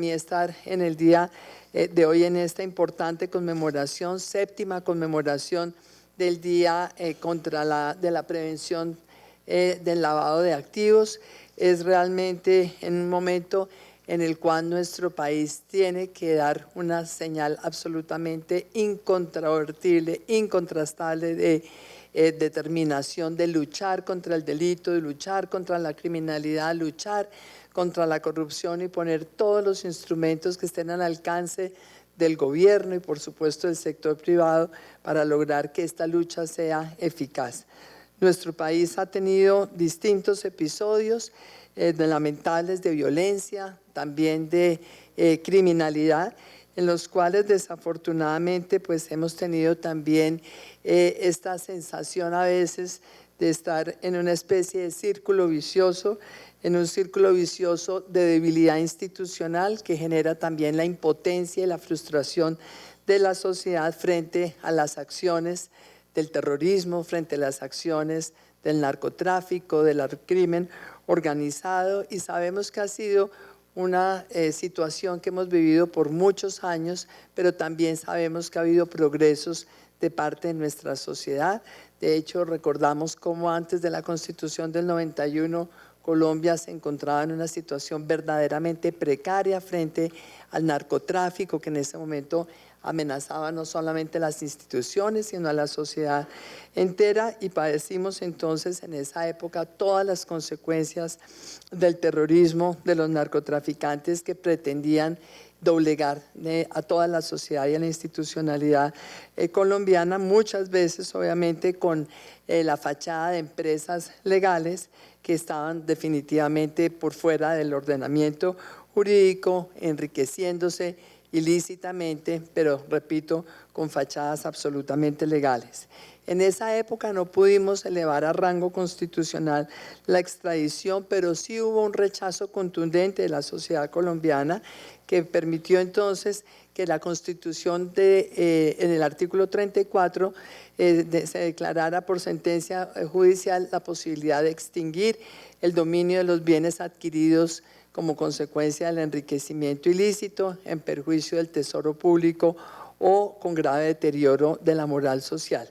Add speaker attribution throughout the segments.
Speaker 1: mí estar en el día de hoy en esta importante conmemoración, séptima conmemoración del Día de la Prevención del Lavado de Activos. Es realmente en un momento en el cual nuestro país tiene que dar una señal absolutamente incontrovertible, incontrastable de determinación de luchar contra el delito, de luchar contra la criminalidad, luchar contra la corrupción y poner todos los instrumentos que estén al alcance del gobierno y por supuesto del sector privado para lograr que esta lucha sea eficaz. Nuestro país ha tenido distintos episodios lamentables de violencia, también de criminalidad, en los cuales desafortunadamente pues hemos tenido también esta sensación a veces de estar en una especie de círculo vicioso, en un círculo vicioso de debilidad institucional que genera también la impotencia y la frustración de la sociedad frente a las acciones del terrorismo, frente a las acciones del narcotráfico, del crimen organizado, y sabemos que ha sido una situación que hemos vivido por muchos años, pero también sabemos que ha habido progresos de parte de nuestra sociedad. De hecho, recordamos cómo antes de la Constitución del 91 Colombia se encontraba en una situación verdaderamente precaria frente al narcotráfico, que en ese momento amenazaba no solamente las instituciones, sino a la sociedad entera, y padecimos entonces en esa época todas las consecuencias del terrorismo de los narcotraficantes que pretendían doblegar a toda la sociedad y a la institucionalidad colombiana, muchas veces obviamente con la fachada de empresas legales que estaban definitivamente por fuera del ordenamiento jurídico, enriqueciéndose ilícitamente, pero repito, con fachadas absolutamente legales. En esa época no pudimos elevar a rango constitucional la extradición, pero sí hubo un rechazo contundente de la sociedad colombiana que permitió entonces que la Constitución en el artículo 34 se declarara por sentencia judicial la posibilidad de extinguir el dominio de los bienes adquiridos como consecuencia del enriquecimiento ilícito en perjuicio del tesoro público o con grave deterioro de la moral social.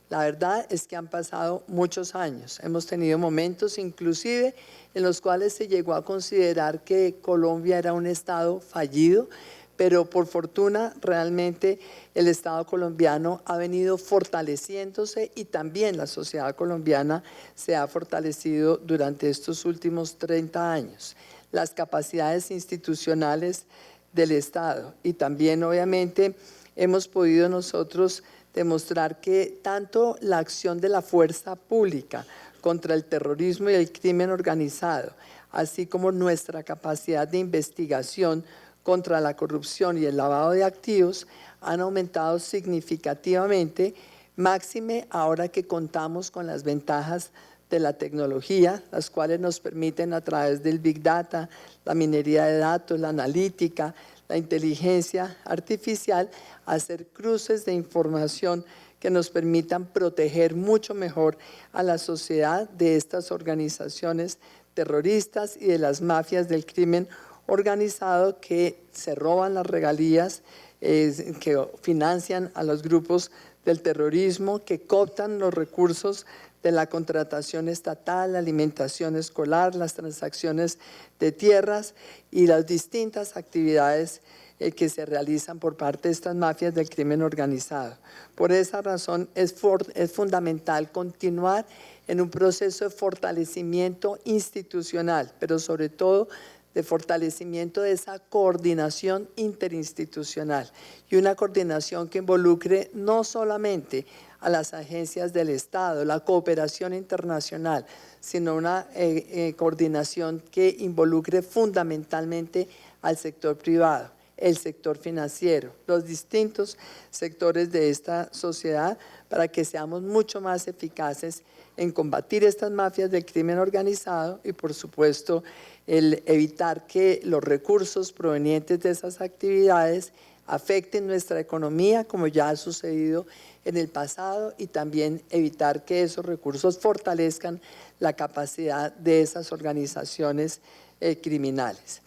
Speaker 1: La verdad es que han pasado muchos años, hemos tenido momentos inclusive en los cuales se llegó a considerar que Colombia era un Estado fallido, pero por fortuna realmente el Estado colombiano ha venido fortaleciéndose y también la sociedad colombiana se ha fortalecido durante estos últimos 30 años. Las capacidades institucionales del Estado y también obviamente hemos podido nosotros demostrar que tanto la acción de la fuerza pública contra el terrorismo y el crimen organizado, así como nuestra capacidad de investigación contra la corrupción y el lavado de activos han aumentado significativamente, máxime ahora que contamos con las ventajas de la tecnología, las cuales nos permiten a través del Big Data, la minería de datos, la analítica, la inteligencia artificial, hacer cruces de información que nos permitan proteger mucho mejor a la sociedad de estas organizaciones terroristas y de las mafias del crimen organizado que se roban las regalías, que financian a los grupos del terrorismo, que cooptan los recursos de la contratación estatal, la alimentación escolar, las transacciones de tierras y las distintas actividades que se realizan por parte de estas mafias del crimen organizado. Por esa razón es fundamental continuar en un proceso de fortalecimiento institucional, pero sobre todo de fortalecimiento de esa coordinación interinstitucional y una coordinación que involucre no solamente a las agencias del Estado, la cooperación internacional, sino una coordinación que involucre fundamentalmente al sector privado, el sector financiero, los distintos sectores de esta sociedad para que seamos mucho más eficaces en combatir estas mafias del crimen organizado y por supuesto el evitar que los recursos provenientes de esas actividades afecten nuestra economía como ya ha sucedido en el pasado y también evitar que esos recursos fortalezcan la capacidad de esas organizaciones criminales.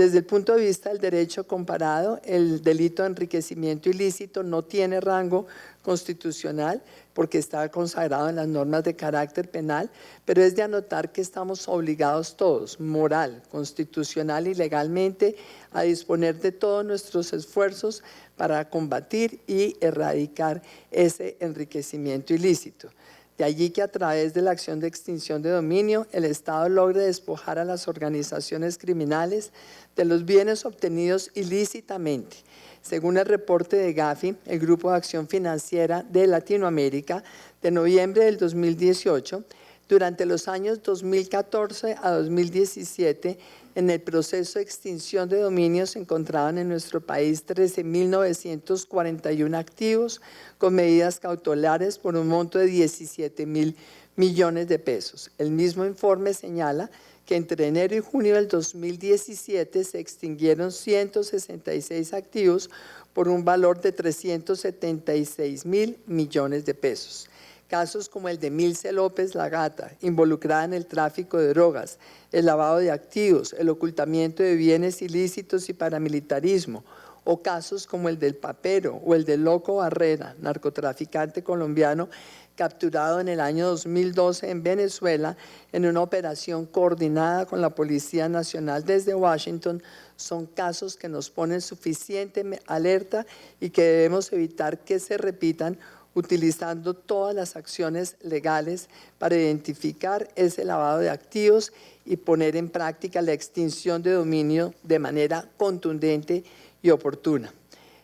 Speaker 1: Desde el punto de vista del derecho comparado, el delito de enriquecimiento ilícito no tiene rango constitucional porque está consagrado en las normas de carácter penal, pero es de anotar que estamos obligados todos, moral, constitucional y legalmente, a disponer de todos nuestros esfuerzos para combatir y erradicar ese enriquecimiento ilícito. De allí que a través de la acción de extinción de dominio, el Estado logre despojar a las organizaciones criminales de los bienes obtenidos ilícitamente. Según el reporte de Gafi, el Grupo de Acción Financiera de Latinoamérica, de noviembre del 2018, durante los años 2014 a 2017, en el proceso de extinción de dominio se encontraban en nuestro país 13.941 activos con medidas cautelares por un monto de 17.000 millones de pesos. El mismo informe señala que entre enero y junio del 2017 se extinguieron 166 activos por un valor de 376.000 millones de pesos. Casos como el de Milce López La Gata, involucrada en el tráfico de drogas, el lavado de activos, el ocultamiento de bienes ilícitos y paramilitarismo, o casos como el del Papero o el del Loco Barrera, narcotraficante colombiano, capturado en el año 2012 en Venezuela en una operación coordinada con la Policía Nacional desde Washington, son casos que nos ponen suficiente alerta y que debemos evitar que se repitan, utilizando todas las acciones legales para identificar ese lavado de activos y poner en práctica la extinción de dominio de manera contundente y oportuna.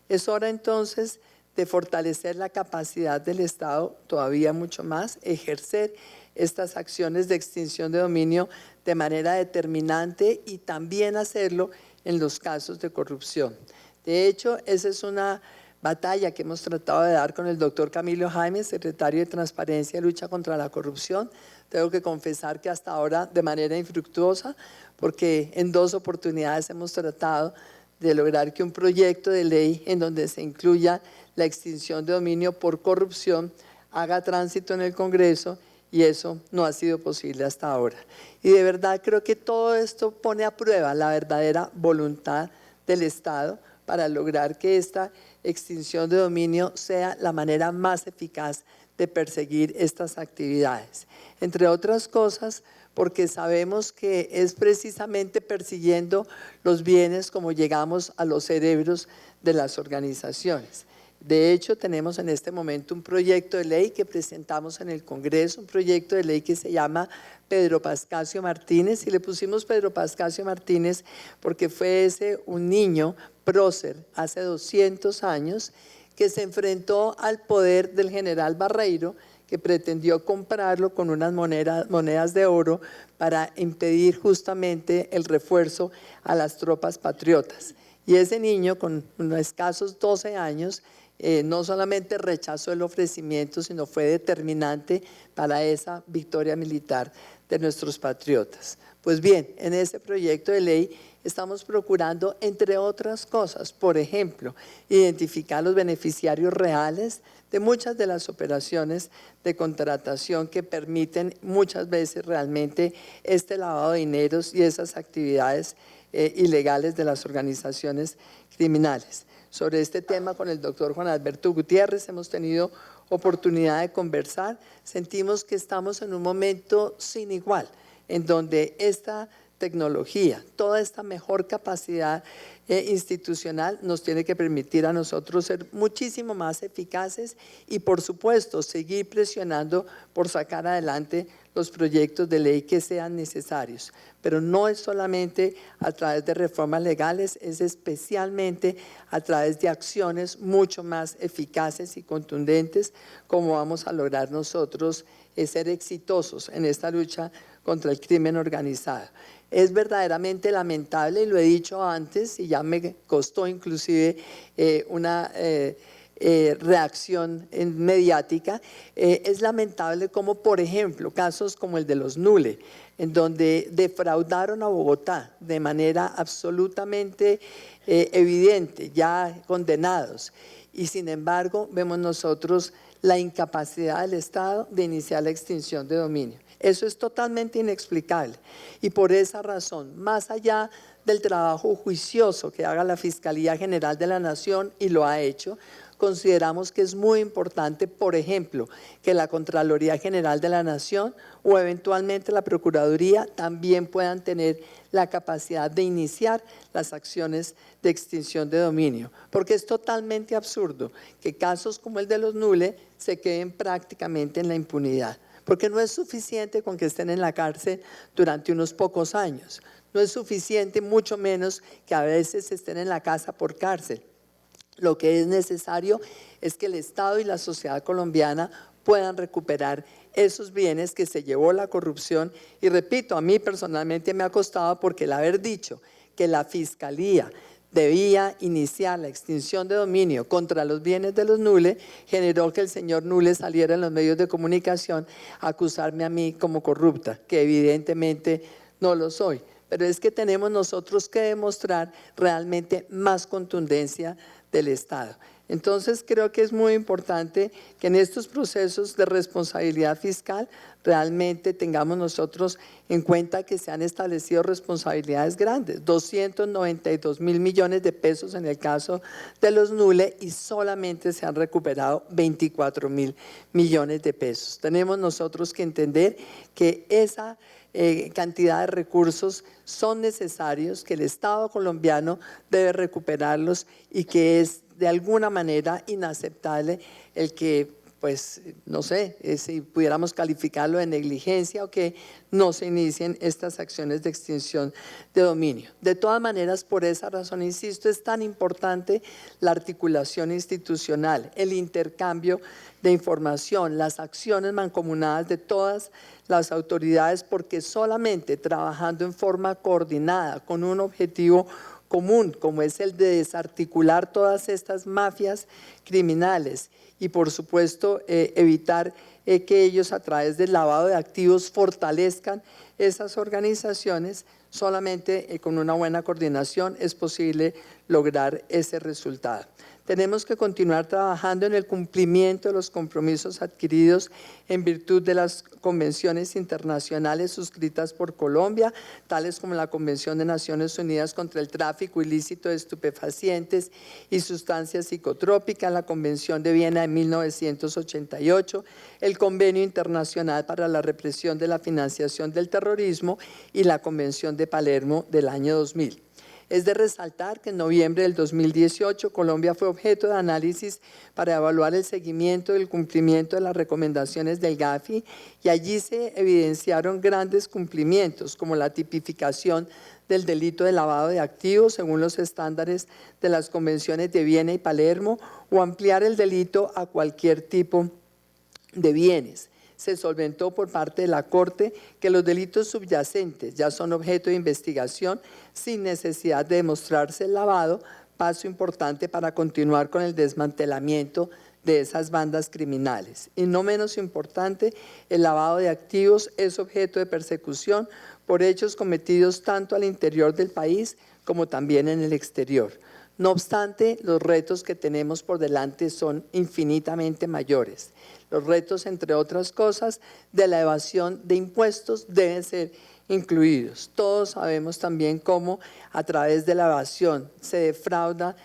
Speaker 1: Es hora entonces de fortalecer la capacidad del Estado todavía mucho más, ejercer estas acciones de extinción de dominio de manera determinante y también hacerlo en los casos de corrupción. De hecho, esa es una batalla que hemos tratado de dar con el doctor Camilo Jaime, secretario de Transparencia y Lucha contra la Corrupción. Tengo que confesar que hasta ahora de manera infructuosa, porque en 2 oportunidades hemos tratado de lograr que un proyecto de ley en donde se incluya la extinción de dominio por corrupción haga tránsito en el Congreso, y eso no ha sido posible hasta ahora. Y de verdad creo que todo esto pone a prueba la verdadera voluntad del Estado para lograr que esta extinción de dominio sea la manera más eficaz de perseguir estas actividades. Entre otras cosas, porque sabemos que es precisamente persiguiendo los bienes como llegamos a los cerebros de las organizaciones. De hecho, tenemos en este momento un proyecto de ley que presentamos en el Congreso, un proyecto de ley que se llama Pedro Pascasio Martínez, y le pusimos Pedro Pascasio Martínez porque fue un niño prócer hace 200 años que se enfrentó al poder del general Barreiro, que pretendió comprarlo con unas monedas de oro para impedir justamente el refuerzo a las tropas patriotas. Y ese niño, con unos escasos 12 años, no solamente rechazó el ofrecimiento, sino fue determinante para esa victoria militar de nuestros patriotas. Pues bien, en ese proyecto de ley estamos procurando, entre otras cosas, por ejemplo, identificar los beneficiarios reales de muchas de las operaciones de contratación que permiten muchas veces realmente este lavado de dineros y esas actividades ilegales de las organizaciones criminales. Sobre este tema con el doctor Juan Alberto Gutiérrez hemos tenido oportunidad de conversar. Sentimos que estamos en un momento sin igual, en donde esta tecnología, toda esta mejor capacidad institucional nos tiene que permitir a nosotros ser muchísimo más eficaces y, por supuesto, seguir presionando por sacar adelante los proyectos de ley que sean necesarios. Pero no es solamente a través de reformas legales, es especialmente a través de acciones mucho más eficaces y contundentes como vamos a lograr nosotros ser exitosos en esta lucha contra el crimen organizado. Es verdaderamente lamentable, y lo he dicho antes, y ya me costó inclusive una reacción mediática, es lamentable como, por ejemplo, casos como el de los Nule, en donde defraudaron a Bogotá de manera absolutamente evidente, ya condenados, y sin embargo vemos nosotros la incapacidad del Estado de iniciar la extinción de dominio. Eso es totalmente inexplicable, y por esa razón, más allá del trabajo juicioso que haga la Fiscalía General de la Nación, y lo ha hecho. Consideramos que es muy importante, por ejemplo, que la Contraloría General de la Nación o eventualmente la Procuraduría también puedan tener la capacidad de iniciar las acciones de extinción de dominio, porque es totalmente absurdo que casos como el de los Nule se queden prácticamente en la impunidad, porque no es suficiente con que estén en la cárcel durante unos pocos años, no es suficiente, mucho menos que a veces estén en la casa por cárcel. Lo que es necesario es que el Estado y la sociedad colombiana puedan recuperar esos bienes que se llevó la corrupción. Y repito, a mí personalmente me ha costado, porque el haber dicho que la Fiscalía debía iniciar la extinción de dominio contra los bienes de los Nule generó que el señor Nule saliera en los medios de comunicación a acusarme a mí como corrupta, que evidentemente no lo soy. Pero es que tenemos nosotros que demostrar realmente más contundencia del Estado. Entonces creo que es muy importante que en estos procesos de responsabilidad fiscal realmente tengamos nosotros en cuenta que se han establecido responsabilidades grandes, 292.000 millones de pesos en el caso de los Nule, y solamente se han recuperado 24.000 millones de pesos. Tenemos nosotros que entender que esa cantidad de recursos son necesarios, que el Estado colombiano debe recuperarlos y que es de alguna manera inaceptable el que, pues, no sé, si pudiéramos calificarlo de negligencia o que no se inicien estas acciones de extinción de dominio. De todas maneras, por esa razón, insisto, es tan importante la articulación institucional, el intercambio de información, las acciones mancomunadas de todas las autoridades, porque solamente trabajando en forma coordinada, con un objetivo común, como es el de desarticular todas estas mafias criminales y por supuesto evitar que ellos a través del lavado de activos fortalezcan esas organizaciones, solamente con una buena coordinación es posible lograr ese resultado. Tenemos que continuar trabajando en el cumplimiento de los compromisos adquiridos en virtud de las convenciones internacionales suscritas por Colombia, tales como la Convención de Naciones Unidas contra el Tráfico Ilícito de Estupefacientes y Sustancias Psicotrópicas, la Convención de Viena de 1988, el Convenio Internacional para la Represión de la Financiación del Terrorismo y la Convención de Palermo del año 2000. Es de resaltar que en noviembre del 2018 Colombia fue objeto de análisis para evaluar el seguimiento del cumplimiento de las recomendaciones del GAFI, y allí se evidenciaron grandes cumplimientos como la tipificación del delito de lavado de activos según los estándares de las convenciones de Viena y Palermo, o ampliar el delito a cualquier tipo de bienes. Se solventó por parte de la Corte que los delitos subyacentes ya son objeto de investigación sin necesidad de demostrarse el lavado, paso importante para continuar con el desmantelamiento de esas bandas criminales. Y no menos importante, el lavado de activos es objeto de persecución por hechos cometidos tanto al interior del país como también en el exterior. No obstante, los retos que tenemos por delante son infinitamente mayores. Los retos, entre otras cosas, de la evasión de impuestos deben ser incluidos. Todos sabemos también cómo a través de la evasión se defrauda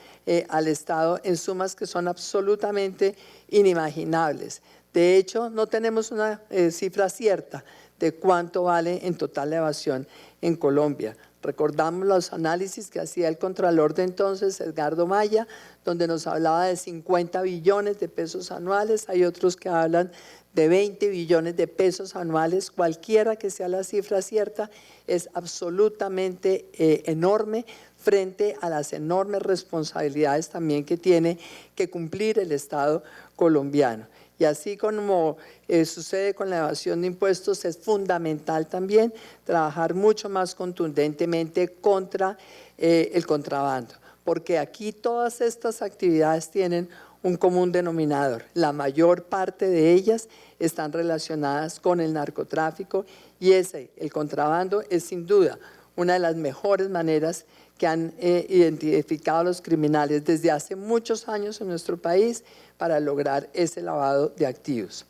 Speaker 1: al Estado en sumas que son absolutamente inimaginables. De hecho, no tenemos una cifra cierta de cuánto vale en total la evasión en Colombia. Recordamos los análisis que hacía el Contralor de entonces, Edgardo Maya, donde nos hablaba de 50 billones de pesos anuales. Hay otros que hablan de 20 billones de pesos anuales. Cualquiera que sea la cifra cierta, es absolutamente enorme frente a las enormes responsabilidades también que tiene que cumplir el Estado colombiano. Y así como sucede con la evasión de impuestos, es fundamental también trabajar mucho más contundentemente contra el contrabando, porque aquí todas estas actividades tienen un común denominador. La mayor parte de ellas están relacionadas con el narcotráfico, y el contrabando es sin duda una de las mejores maneras que han identificado los criminales desde hace muchos años en nuestro país para lograr ese lavado de activos.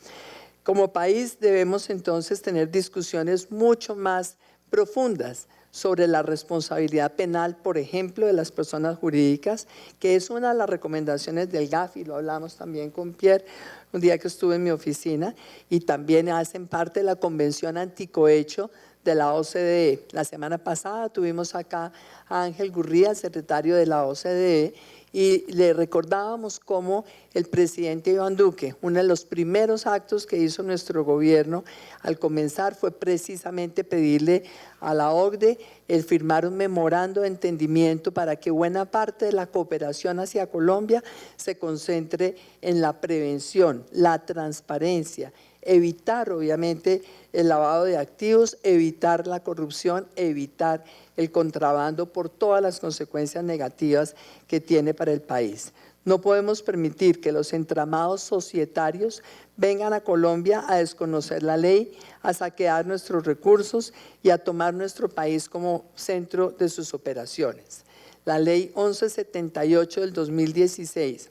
Speaker 1: Como país debemos entonces tener discusiones mucho más profundas sobre la responsabilidad penal, por ejemplo, de las personas jurídicas, que es una de las recomendaciones del GAFI, lo hablamos también con Pierre un día que estuve en mi oficina, y también hacen parte de la Convención Anticohecho de la OCDE. La semana pasada tuvimos acá a Ángel Gurría, secretario de la OCDE, y le recordábamos cómo el presidente Iván Duque, uno de los primeros actos que hizo nuestro gobierno al comenzar fue precisamente pedirle a la OCDE el firmar un memorando de entendimiento para que buena parte de la cooperación hacia Colombia se concentre en la prevención, la transparencia, evitar obviamente el lavado de activos, evitar la corrupción, evitar el contrabando por todas las consecuencias negativas que tiene para el país. No podemos permitir que los entramados societarios vengan a Colombia a desconocer la ley, a saquear nuestros recursos y a tomar nuestro país como centro de sus operaciones. La ley 1178 del 2016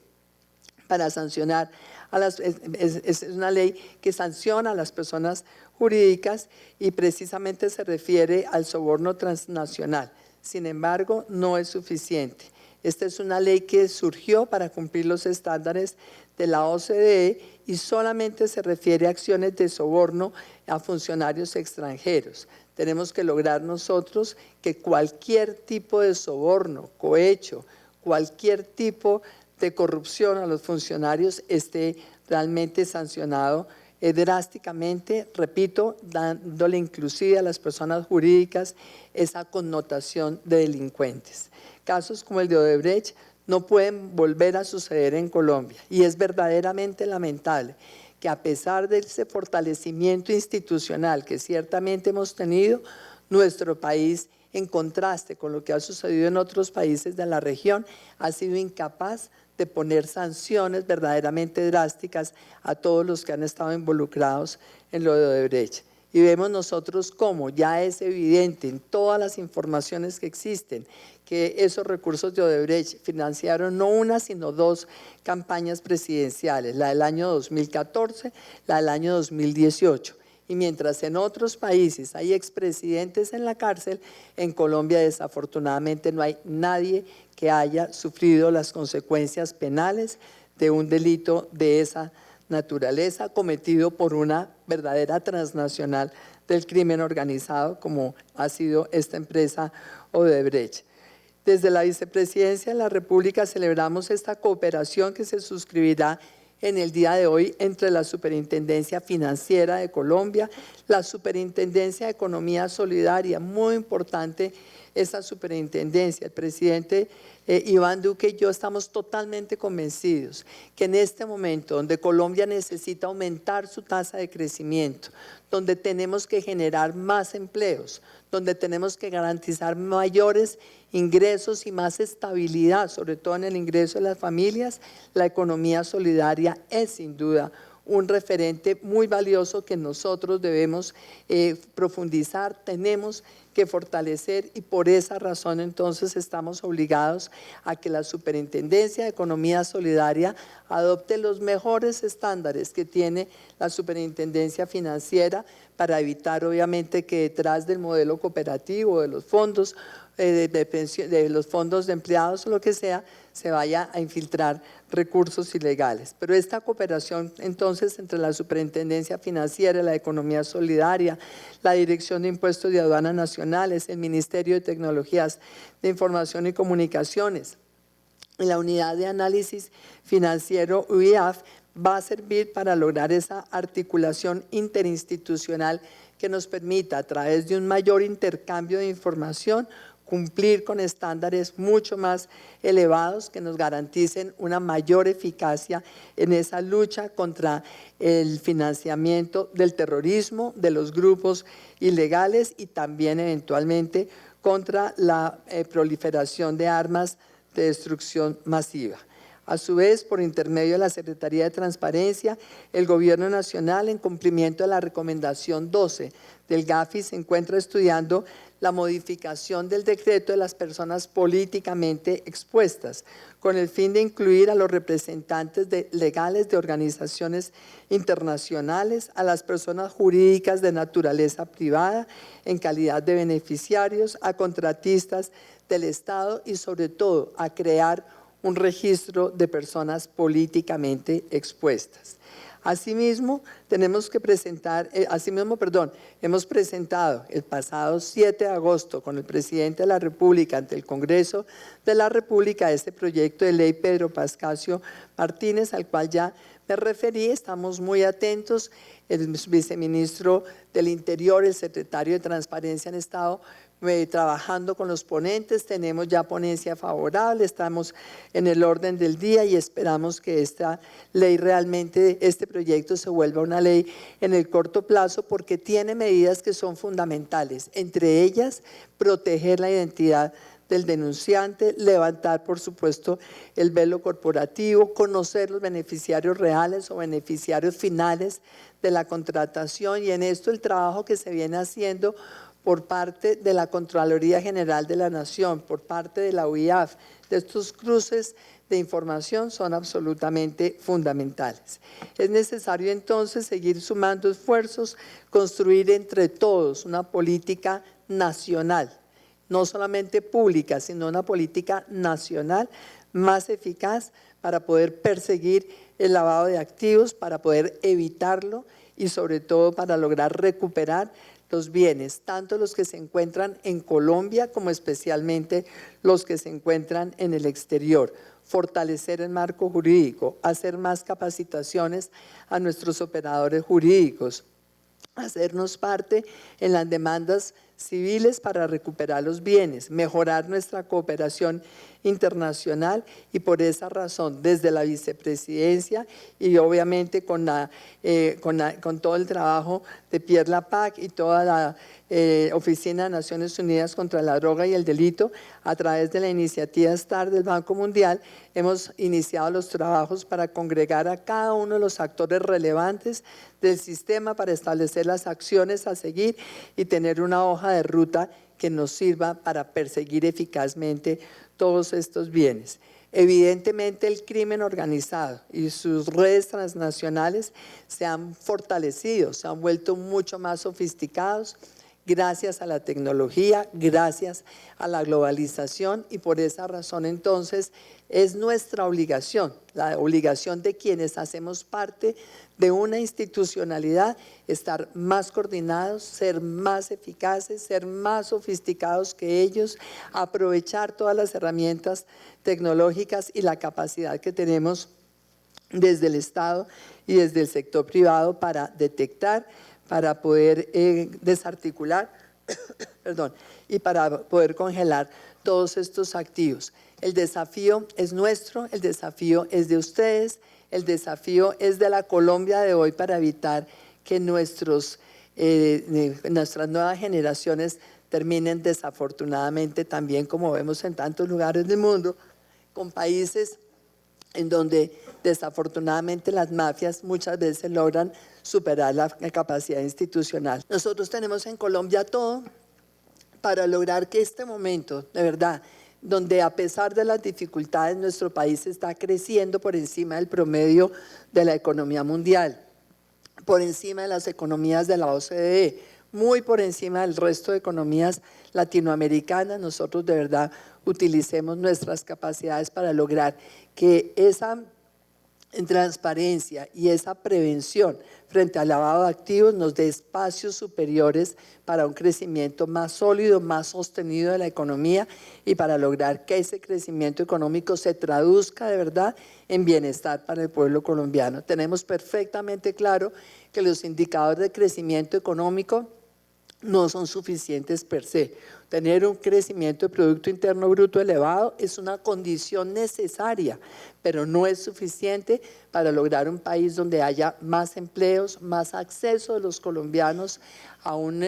Speaker 1: para sancionar es una ley que sanciona a las personas jurídicas y precisamente se refiere al soborno transnacional. Sin embargo, no es suficiente. Esta es una ley que surgió para cumplir los estándares de la OCDE y solamente se refiere a acciones de soborno a funcionarios extranjeros. Tenemos que lograr nosotros que cualquier tipo de soborno, cohecho, cualquier tipo de corrupción a los funcionarios esté realmente sancionado drásticamente, repito, dándole inclusive a las personas jurídicas esa connotación de delincuentes. Casos como el de Odebrecht no pueden volver a suceder en Colombia y es verdaderamente lamentable que a pesar de ese fortalecimiento institucional que ciertamente hemos tenido, nuestro país, en contraste con lo que ha sucedido en otros países de la región, ha sido incapaz de poner sanciones verdaderamente drásticas a todos los que han estado involucrados en lo de Odebrecht. Y vemos nosotros cómo ya es evidente en todas las informaciones que existen que esos recursos de Odebrecht financiaron no una sino dos campañas presidenciales, la del año 2014, la del año 2018. Y mientras en otros países hay expresidentes en la cárcel, en Colombia desafortunadamente no hay nadie que haya sufrido las consecuencias penales de un delito de esa naturaleza cometido por una verdadera transnacional del crimen organizado como ha sido esta empresa Odebrecht. Desde la Vicepresidencia de la República celebramos esta cooperación que se suscribirá en el día de hoy entre la Superintendencia Financiera de Colombia, la Superintendencia de Economía Solidaria, muy importante esa superintendencia. El presidente Iván Duque y yo estamos totalmente convencidos que en este momento donde Colombia necesita aumentar su tasa de crecimiento, donde tenemos que generar más empleos, donde tenemos que garantizar mayores ingresos y más estabilidad, sobre todo en el ingreso de las familias, la economía solidaria es sin duda un referente muy valioso que nosotros debemos profundizar, tenemos que fortalecer y por esa razón entonces estamos obligados a que la Superintendencia de Economía Solidaria adopte los mejores estándares que tiene la Superintendencia Financiera para evitar obviamente que detrás del modelo cooperativo, de los fondos de los fondos de empleados o lo que sea, se vaya a infiltrar recursos ilegales. Pero esta cooperación entonces entre la Superintendencia Financiera, la Economía Solidaria, la Dirección de Impuestos y Aduanas Nacionales, el Ministerio de Tecnologías de Información y Comunicaciones, la Unidad de Análisis Financiero UIAF, va a servir para lograr esa articulación interinstitucional que nos permita a través de un mayor intercambio de información cumplir con estándares mucho más elevados que nos garanticen una mayor eficacia en esa lucha contra el financiamiento del terrorismo, de los grupos ilegales y también eventualmente contra la proliferación de armas de destrucción masiva. A su vez, por intermedio de la Secretaría de Transparencia, el Gobierno Nacional, en cumplimiento de la recomendación 12 del GAFI, se encuentra estudiando la modificación del decreto de las personas políticamente expuestas, con el fin de incluir a los representantes legales de organizaciones internacionales, a las personas jurídicas de naturaleza privada en calidad de beneficiarios, a contratistas del Estado y sobre todo a crear un registro de personas políticamente expuestas. Asimismo, hemos presentado el pasado 7 de agosto con el presidente de la República ante el Congreso de la República este proyecto de ley Pedro Pascasio Martínez, al cual ya me referí. Estamos muy atentos. El viceministro del Interior, el secretario de Transparencia han estado trabajando con los ponentes, tenemos ya ponencia favorable, estamos en el orden del día y esperamos que esta ley realmente, este proyecto se vuelva una ley en el corto plazo porque tiene medidas que son fundamentales, entre ellas proteger la identidad del denunciante, levantar por supuesto el velo corporativo, conocer los beneficiarios reales o beneficiarios finales de la contratación y en esto el trabajo que se viene haciendo por parte de la Contraloría General de la Nación, por parte de la UIAF, de estos cruces de información son absolutamente fundamentales. Es necesario entonces seguir sumando esfuerzos, construir entre todos una política nacional, no solamente pública, sino una política nacional más eficaz para poder perseguir el lavado de activos, para poder evitarlo y sobre todo para lograr recuperar los bienes, tanto los que se encuentran en Colombia como especialmente los que se encuentran en el exterior. Fortalecer el marco jurídico, hacer más capacitaciones a nuestros operadores jurídicos, hacernos parte en las demandas civiles para recuperar los bienes, mejorar nuestra cooperación internacional y por esa razón desde la vicepresidencia y obviamente con todo el trabajo de Pierre Lapac y toda la Oficina de Naciones Unidas contra la Droga y el Delito, a través de la iniciativa STAR del Banco Mundial, hemos iniciado los trabajos para congregar a cada uno de los actores relevantes del sistema para establecer las acciones a seguir y tener una hoja de ruta que nos sirva para perseguir eficazmente todos estos bienes. Evidentemente el crimen organizado y sus redes transnacionales se han fortalecido, se han vuelto mucho más sofisticados gracias a la tecnología, gracias a la globalización y por esa razón entonces es nuestra obligación, la obligación de quienes hacemos parte de una institucionalidad, estar más coordinados, ser más eficaces, ser más sofisticados que ellos, aprovechar todas las herramientas tecnológicas y la capacidad que tenemos desde el Estado y desde el sector privado para detectar, para poder desarticular y para poder congelar todos estos activos. El desafío es nuestro, el desafío es de ustedes, el desafío es de la Colombia de hoy para evitar que nuestras nuevas generaciones terminen desafortunadamente también, como vemos en tantos lugares del mundo, con países en donde desafortunadamente las mafias muchas veces logran superar la capacidad institucional. Nosotros tenemos en Colombia todo para lograr que este momento, de verdad, donde a pesar de las dificultades nuestro país está creciendo por encima del promedio de la economía mundial, por encima de las economías de la OCDE, muy por encima del resto de economías latinoamericanas, nosotros de verdad utilicemos nuestras capacidades para lograr que esa transparencia y esa prevención frente al lavado de activos nos dé espacios superiores para un crecimiento más sólido, más sostenido de la economía y para lograr que ese crecimiento económico se traduzca de verdad en bienestar para el pueblo colombiano. Tenemos perfectamente claro que los indicadores de crecimiento económico no son suficientes per se. Tener un crecimiento de Producto Interno Bruto elevado es una condición necesaria, pero no es suficiente para lograr un país donde haya más empleos, más acceso de los colombianos a un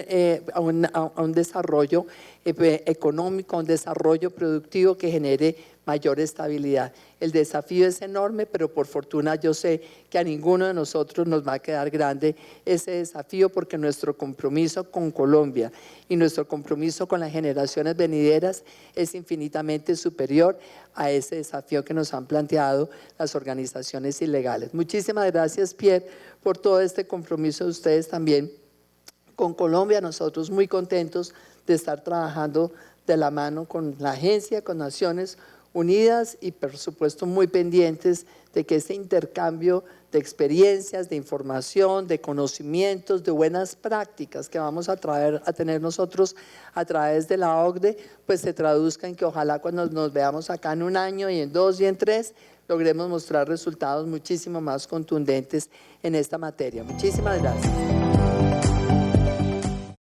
Speaker 1: desarrollo económico, a un desarrollo productivo que genere mayor estabilidad. El desafío es enorme, pero por fortuna yo sé que a ninguno de nosotros nos va a quedar grande ese desafío, porque nuestro compromiso con Colombia y nuestro compromiso con las generaciones venideras es infinitamente superior a ese desafío que nos han planteado las organizaciones ilegales. Muchísimas gracias, Pierre, por todo este compromiso de ustedes también con Colombia. Nosotros muy contentos de estar trabajando de la mano con la agencia, con Naciones Unidas, y por supuesto muy pendientes de que ese intercambio de experiencias, de información, de conocimientos, de buenas prácticas que vamos a tener nosotros a través de la OCDE, pues se traduzca en que ojalá cuando nos veamos acá en 1 año y en 2 y en 3, logremos mostrar resultados muchísimo más contundentes en esta materia. Muchísimas gracias.